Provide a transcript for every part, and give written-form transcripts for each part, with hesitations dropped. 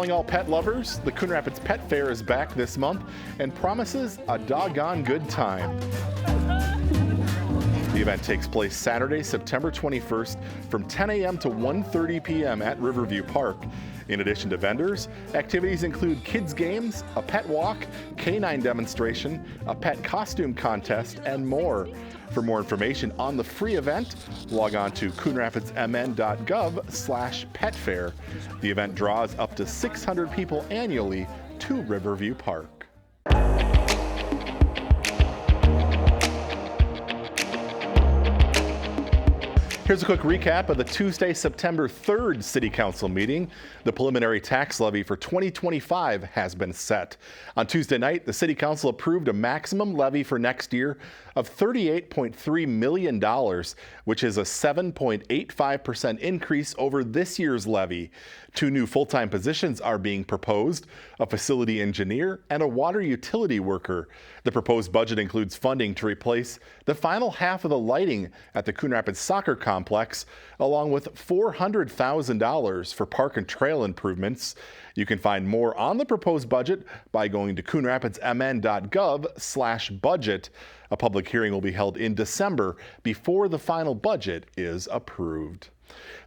Calling all pet lovers, the Coon Rapids Pet Fair is back this month and promises a doggone good time. The event takes place Saturday, September 21st from 10 a.m. to 1:30 p.m. at Riverview Park. In addition to vendors, activities include kids games, a pet walk, canine demonstration, a pet costume contest, and more. For more information on the free event, log on to coonrapidsmn.gov/petfair. The event draws up to 600 people annually to Riverview Park. Here's a quick recap of the Tuesday, September 3rd City Council meeting. The preliminary tax levy for 2025 has been set. On Tuesday night, the City Council approved a maximum levy for next year of $38.3 million, which is a 7.85% increase over this year's levy. 2 new full-time positions are being proposed, a facility engineer and a water utility worker. The proposed budget includes funding to replace the final half of the lighting at the Coon Rapids Soccer Complex, along with $400,000 for park and trail improvements. You can find more on the proposed budget by going to coonrapidsmn.gov/budget. A public hearing will be held in December before the final budget is approved.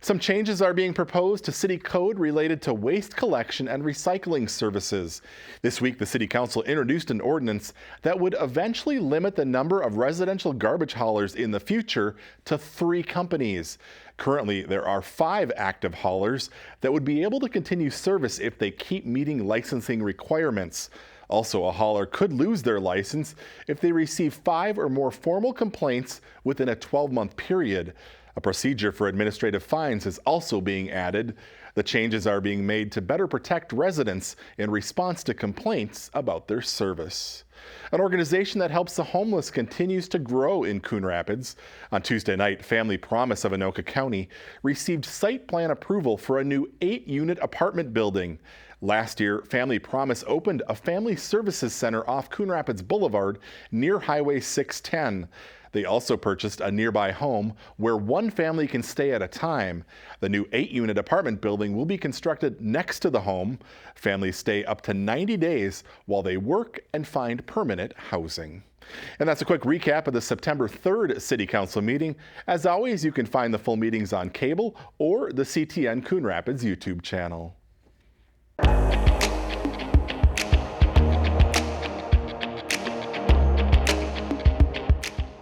Some changes are being proposed to city code related to waste collection and recycling services. This week, the City Council introduced an ordinance that would eventually limit the number of residential garbage haulers in the future to 3 companies. Currently, there are 5 active haulers that would be able to continue service if they keep meeting licensing requirements. Also, a hauler could lose their license if they receive 5 or more formal complaints within a 12-month period. A procedure for administrative fines is also being added. The changes are being made to better protect residents in response to complaints about their service. An organization that helps the homeless continues to grow in Coon Rapids. On Tuesday night, Family Promise of Anoka County received site plan approval for a new 8-unit apartment building. Last year, Family Promise opened a family services center off Coon Rapids Boulevard near Highway 610. They also purchased a nearby home where 1 family can stay at a time. The new 8-unit apartment building will be constructed next to the home. Families stay up to 90 days while they work and find permanent housing. And that's a quick recap of the September 3rd City Council meeting. As always, you can find the full meetings on cable or the CTN Coon Rapids YouTube channel.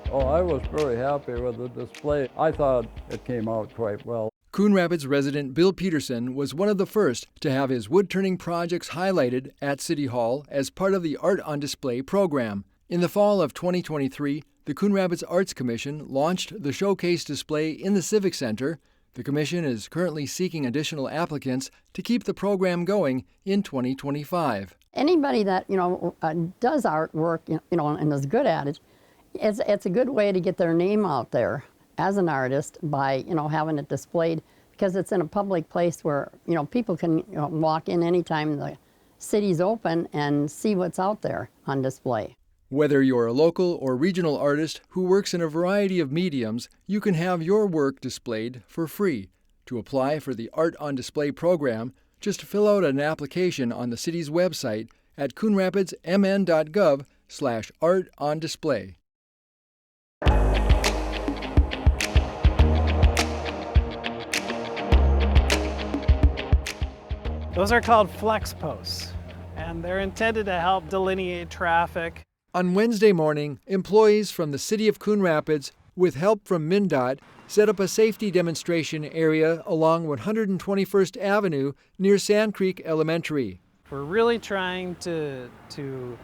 Oh, I was very happy with the display. I thought it came out quite well. Coon Rapids resident Bill Peterson was one of the first to have his wood-turning projects highlighted at City Hall as part of the Art on Display program. In the fall of 2023, the Coon Rapids Arts Commission launched the showcase display in the Civic Center. The commission is currently seeking additional applicants to keep the program going in 2025. Anybody that does artwork, and is good at it, it's a good way to get their name out there as an artist by having it displayed, because it's in a public place where people can walk in anytime the city's open and see what's out there on display. Whether you're a local or regional artist who works in a variety of mediums, you can have your work displayed for free. To apply for the Art on Display program, just fill out an application on the city's website at coonrapidsmn.gov/artondisplay. Those are called flex posts, and they're intended to help delineate traffic. On Wednesday morning, employees from the City of Coon Rapids, with help from MnDOT, set up a safety demonstration area along 121st Avenue near Sand Creek Elementary. We're really trying to do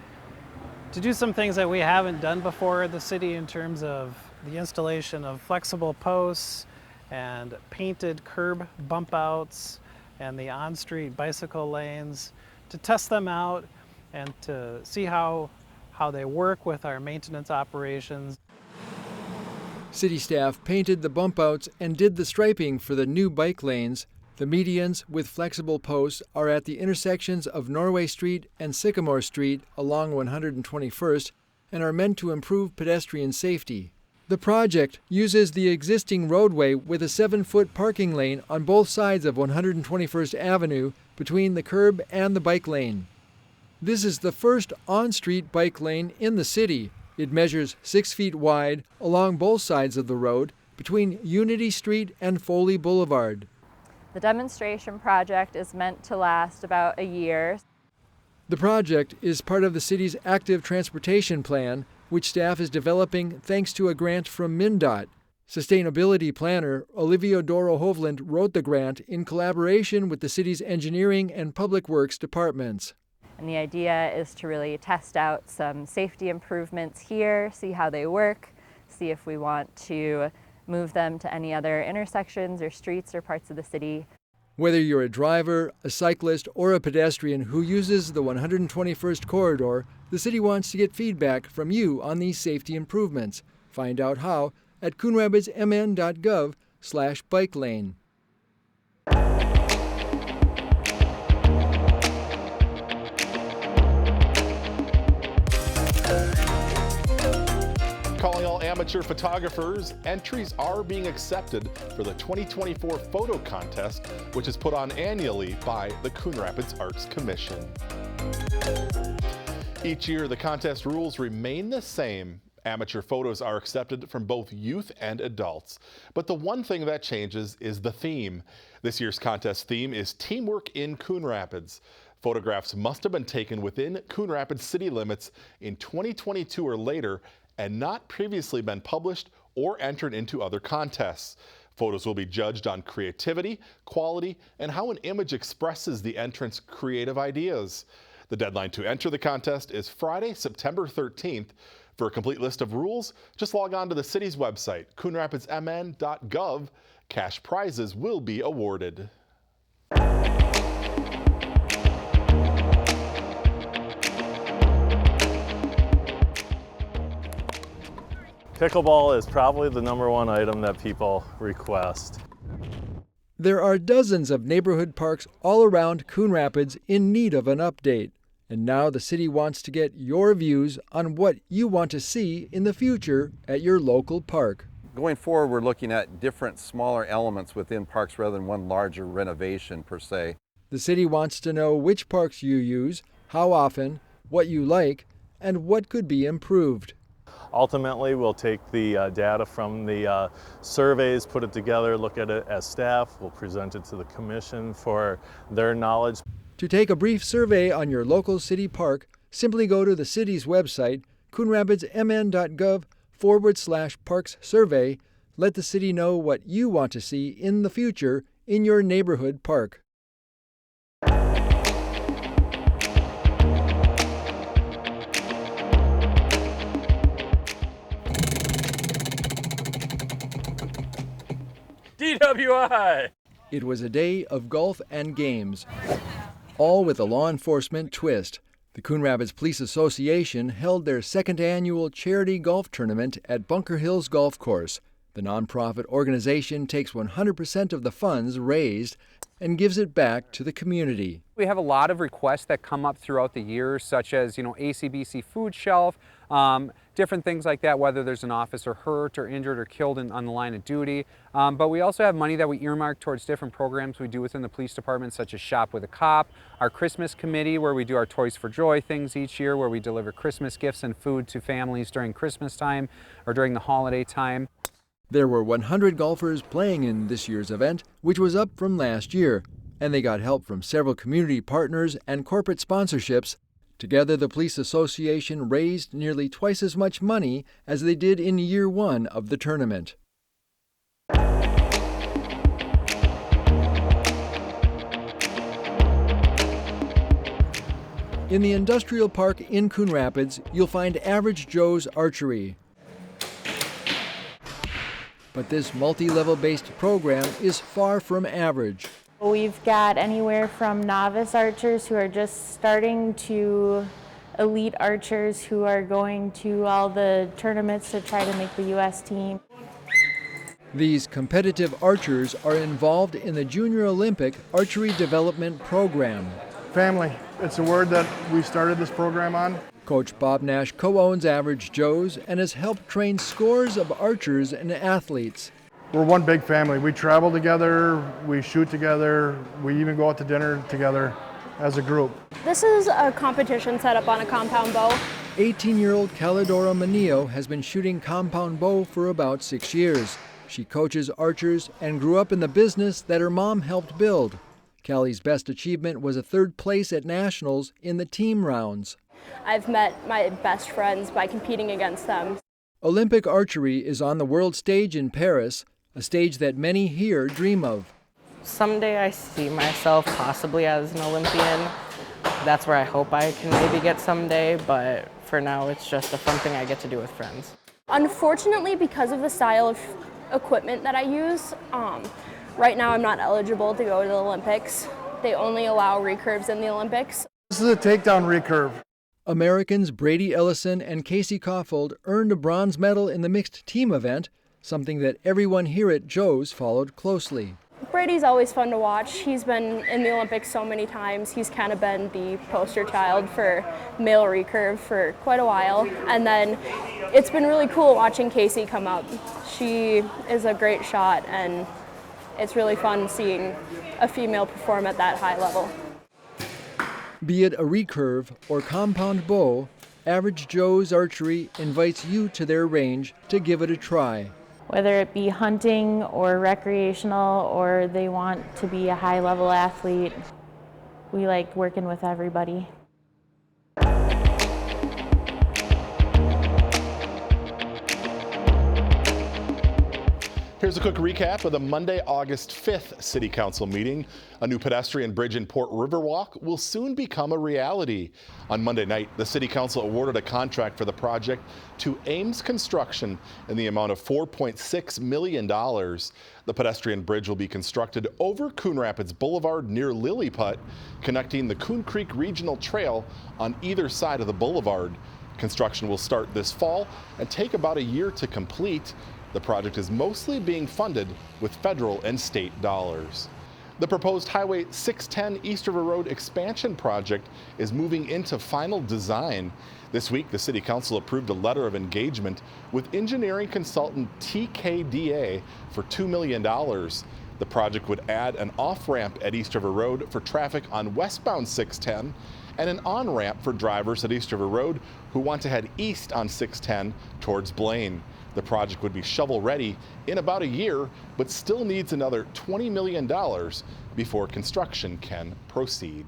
some things that we haven't done before at the city in terms of the installation of flexible posts and painted curb bump outs and the on-street bicycle lanes, to test them out and to see how they work with our maintenance operations. City staff painted the bump outs and did the striping for the new bike lanes. The medians with flexible posts are at the intersections of Norway Street and Sycamore Street along 121st and are meant to improve pedestrian safety. The project uses the existing roadway with a 7-foot parking lane on both sides of 121st Avenue between the curb and the bike lane. This is the first on-street bike lane in the city. It measures 6 feet wide along both sides of the road between Unity Street and Foley Boulevard. The demonstration project is meant to last about a year. The project is part of the city's active transportation plan, which staff is developing thanks to a grant from MnDOT. Sustainability planner Olivia Doro Hovland wrote the grant in collaboration with the city's engineering and public works departments. And the idea is to really test out some safety improvements here, see how they work, see if we want to move them to any other intersections or streets or parts of the city. Whether you're a driver, a cyclist, or a pedestrian who uses the 121st corridor, the city wants to get feedback from you on these safety improvements. Find out how at coonrapidsmn.gov/bike lane. Calling all amateur photographers, entries are being accepted for the 2024 photo contest, which is put on annually by the Coon Rapids Arts Commission. Each year, the contest rules remain the same. Amateur photos are accepted from both youth and adults. But the one thing that changes is the theme. This year's contest theme is Teamwork in Coon Rapids. Photographs must have been taken within Coon Rapids city limits in 2022 or later and not previously been published or entered into other contests. Photos will be judged on creativity, quality, and how an image expresses the entrant's creative ideas. The deadline to enter the contest is Friday, September 13th. For a complete list of rules, just log on to the city's website, coonrapidsmn.gov. Cash prizes will be awarded. Pickleball is probably the #1 item that people request. There are dozens of neighborhood parks all around Coon Rapids in need of an update. And now the city wants to get your views on what you want to see in the future at your local park. Going forward, we're looking at different smaller elements within parks rather than one larger renovation per se. The city wants to know which parks you use, how often, what you like, and what could be improved. Ultimately, we'll take the data from the surveys, put it together, look at it as staff. We'll present it to the commission for their knowledge. To take a brief survey on your local city park, simply go to the city's website, coonrapidsmn.gov/parks survey. Let the city know what you want to see in the future in your neighborhood park. DWI! It was a day of golf and games, all with a law enforcement twist. The Coon Rapids Police Association held their second annual charity golf tournament at Bunker Hills Golf Course. The nonprofit organization takes 100% of the funds raised and gives it back to the community. We have a lot of requests that come up throughout the year, such as, ACBC food shelf, different things like that, whether there's an officer hurt or injured or killed on the line of duty. But we also have money that we earmark towards different programs we do within the police department, such as Shop with a Cop, our Christmas committee, where we do our Toys for Joy things each year, where we deliver Christmas gifts and food to families during Christmas time or during the holiday time. There were 100 golfers playing in this year's event, which was up from last year, and they got help from several community partners and corporate sponsorships. Together, the Police Association raised nearly twice as much money as they did in year one of the tournament. In the industrial park in Coon Rapids, you'll find Average Joe's Archery. But this multi-level based program is far from average. We've got anywhere from novice archers who are just starting to elite archers who are going to all the tournaments to try to make the U.S. team. These competitive archers are involved in the Junior Olympic Archery Development Program. Family. It's a word that we started this program on. Coach Bob Nash co-owns Average Joe's and has helped train scores of archers and athletes. We're one big family. We travel together, we shoot together, we even go out to dinner together as a group. This is a competition set up on a compound bow. 18-year-old Calidora Manillo has been shooting compound bow for about 6 years. She coaches archers and grew up in the business that her mom helped build. Callie's best achievement was a 3rd place at nationals in the team rounds. I've met my best friends by competing against them. Olympic archery is on the world stage in Paris, a stage that many here dream of. Someday I see myself possibly as an Olympian. That's where I hope I can maybe get someday, but for now it's just a fun thing I get to do with friends. Unfortunately, because of the style of equipment that I use, right now I'm not eligible to go to the Olympics. They only allow recurves in the Olympics. This is a takedown recurve. Americans Brady Ellison and Casey Caulfield earned a bronze medal in the mixed team event, something that everyone here at Joe's followed closely. Brady's always fun to watch. He's been in the Olympics so many times. He's kind of been the poster child for male recurve for quite a while. And then it's been really cool watching Casey come up. She is a great shot, and it's really fun seeing a female perform at that high level. Be it a recurve or compound bow, Average Joe's Archery invites you to their range to give it a try. Whether it be hunting or recreational, or they want to be a high-level athlete, we like working with everybody. Here's a quick recap of the Monday, August 5th City Council meeting. A new pedestrian bridge in Port Riverwalk will soon become a reality. On Monday night, the City Council awarded a contract for the project to Ames Construction in the amount of $4.6 million. The pedestrian bridge will be constructed over Coon Rapids Boulevard near Lilliput, connecting the Coon Creek Regional Trail on either side of the boulevard. Construction will start this fall and take about a year to complete. The project is mostly being funded with federal and state dollars. The proposed Highway 610 East River Road expansion project is moving into final design. This week, the City Council approved a letter of engagement with engineering consultant TKDA for $2 million. The project would add an off-ramp at East River Road for traffic on westbound 610 and an on-ramp for drivers at East River Road who want to head east on 610 towards Blaine. The project would be shovel-ready in about a year, but still needs another $20 million before construction can proceed.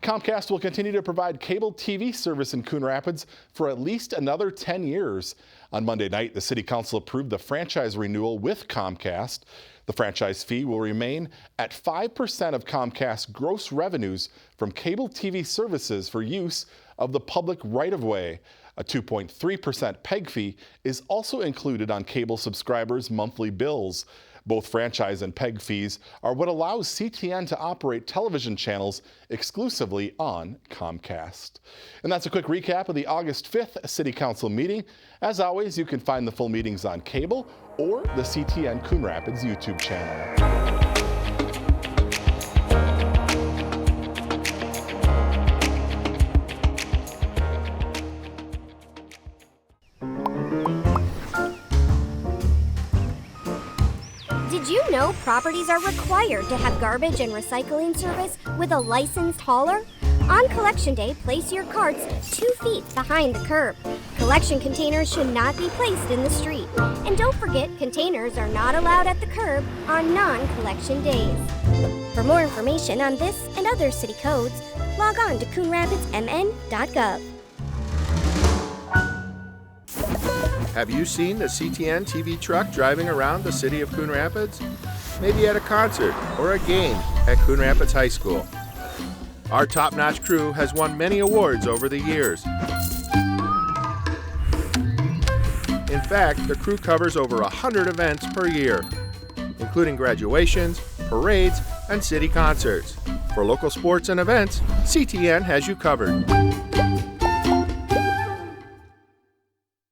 Comcast will continue to provide cable TV service in Coon Rapids for at least another 10 years. On Monday night, the City Council approved the franchise renewal with Comcast. The franchise fee will remain at 5% of Comcast's gross revenues from cable TV services for use of the public right-of-way. A 2.3% PEG fee is also included on cable subscribers' monthly bills. Both franchise and PEG fees are what allows CTN to operate television channels exclusively on Comcast. And that's a quick recap of the August 5th City Council meeting. As always, you can find the full meetings on cable or the CTN Coon Rapids YouTube channel. Did you know properties are required to have garbage and recycling service with a licensed hauler? On collection day, place your carts 2 feet behind the curb. Collection containers should not be placed in the street. And don't forget, containers are not allowed at the curb on non-collection days. For more information on this and other city codes, log on to coonrapidsmn.gov. Have you seen the CTN TV truck driving around the city of Coon Rapids? Maybe at a concert or a game at Coon Rapids High School. Our top-notch crew has won many awards over the years. In fact, the crew covers over 100 events per year, including graduations, parades, and city concerts. For local sports and events, CTN has you covered.